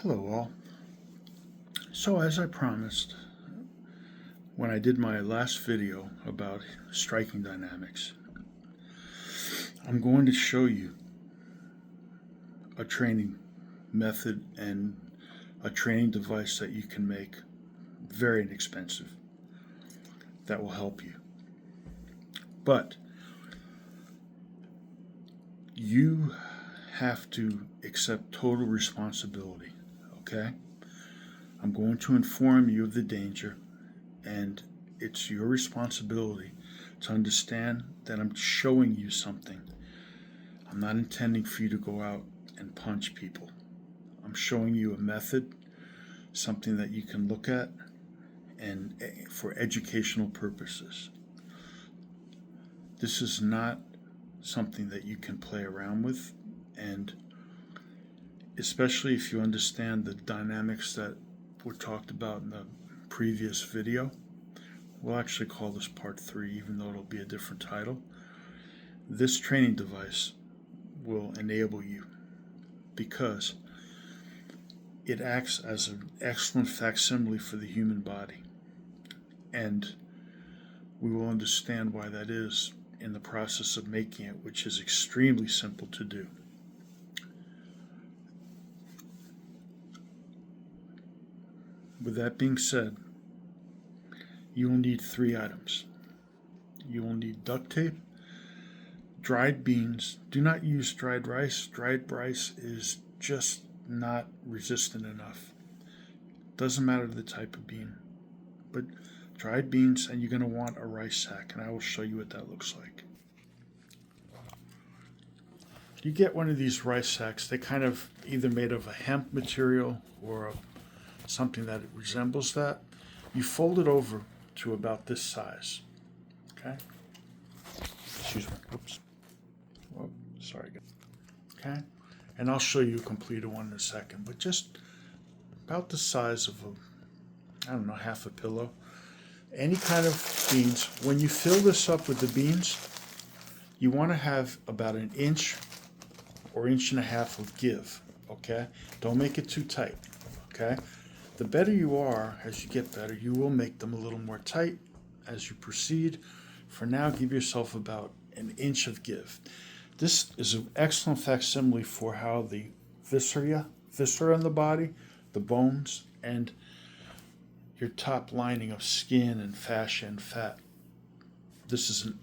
Hello, all. So, as I promised when I did my last video about striking dynamics, I'm going to show you a training method and a training device that you can make very inexpensive that will help you. But you have to accept total responsibility, okay? I'm going to inform you of the danger, and it's your responsibility to understand that I'm showing you something. I'm not intending for you to go out and punch people. I'm showing you a method, something that you can look at, and for educational purposes. This is not something that you can play around with, and especially if you understand the dynamics that were talked about in the previous video. We'll actually call this part 3, even though it'll be a different title. This training device will enable you because it acts as an excellent facsimile for the human body. And we will understand why that is in the process of making it, which is extremely simple to do. With that being said, you will need 3 items. You will need duct tape, dried beans. Do not use dried rice. Dried rice is just not resistant enough. Doesn't matter the type of bean, but dried beans, and you're going to want a rice sack, and I will show you what that looks like. You get one of these rice sacks. They kind of either made of a hemp material or something that resembles that. You fold it over to about this size. Okay? Excuse me. Oops. Oh, sorry. Okay? And I'll show you a completed one in a second, but just about the size of half a pillow. Any kind of beans. When you fill this up with the beans, you want to have about 1 inch or 1.5 inches of give. Okay? Don't make it too tight. Okay? The better you are, as you get better, you will make them a little more tight as you proceed. For now, give yourself about 1 inch of give. This is an excellent facsimile for how the viscera in the body, the bones, and your top lining of skin and fascia and fat. This is an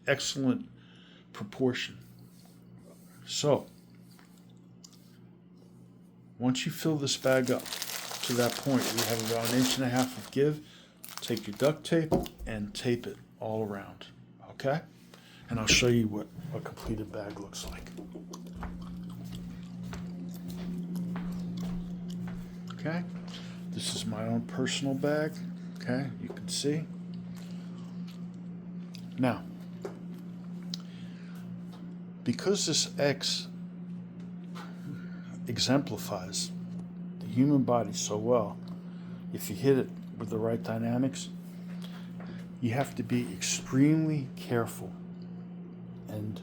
excellent proportion. So, once you fill this bag up to that point, you have about 1.5 inches of give. Take your duct tape and tape it all around, okay? And I'll show you what a completed bag looks like. Okay, this is my own personal bag, okay? You can see. Now, because this X exemplifies the human body so well, if you hit it with the right dynamics, you have to be extremely careful and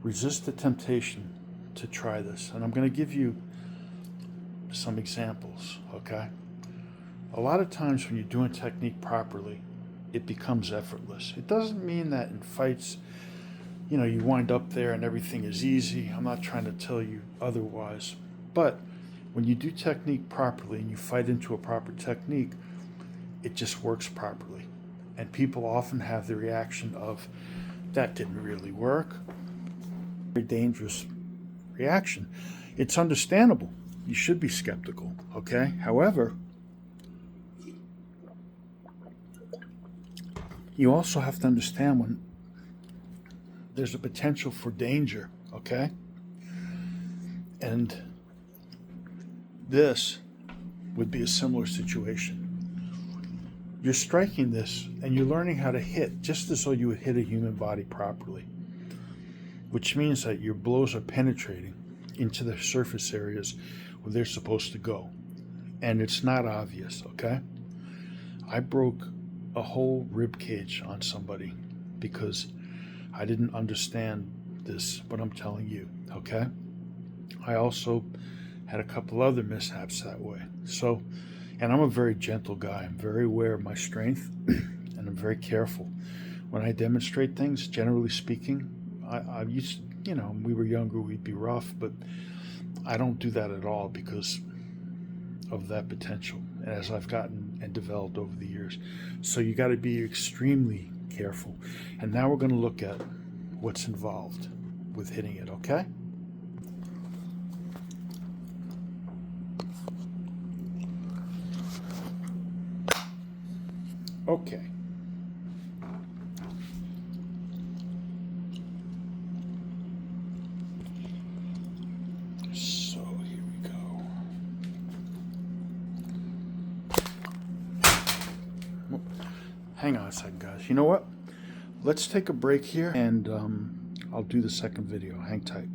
resist the temptation to try this. And I'm going to give you some examples, okay? A lot of times when you're doing technique properly, it becomes effortless. It doesn't mean that in fights, you wind up there and everything is easy. I'm not trying to tell you otherwise. But when you do technique properly and you fight into a proper technique, it just works properly. And people often have the reaction of, that didn't really work. Very dangerous reaction. It's understandable. You should be skeptical, okay? However, you also have to understand when there's a potential for danger, okay? And this would be a similar situation. You're striking this and you're learning how to hit just as though you would hit a human body properly, which means that your blows are penetrating into the surface areas where they're supposed to go. And it's not obvious, okay? I broke a whole rib cage on somebody because I didn't understand this, what I'm telling you, okay? I also Had a couple other mishaps that way. So, and I'm a very gentle guy. I'm very aware of my strength, and I'm very careful. When I demonstrate things, generally speaking, I used to, when we were younger, we'd be rough, but I don't do that at all because of that potential as I've gotten and developed over the years. So you got to be extremely careful. And now we're going to look at what's involved with hitting it, okay? Okay. So here we go. Hang on a second, guys. You know what? Let's take a break here, and I'll do the second video. Hang tight.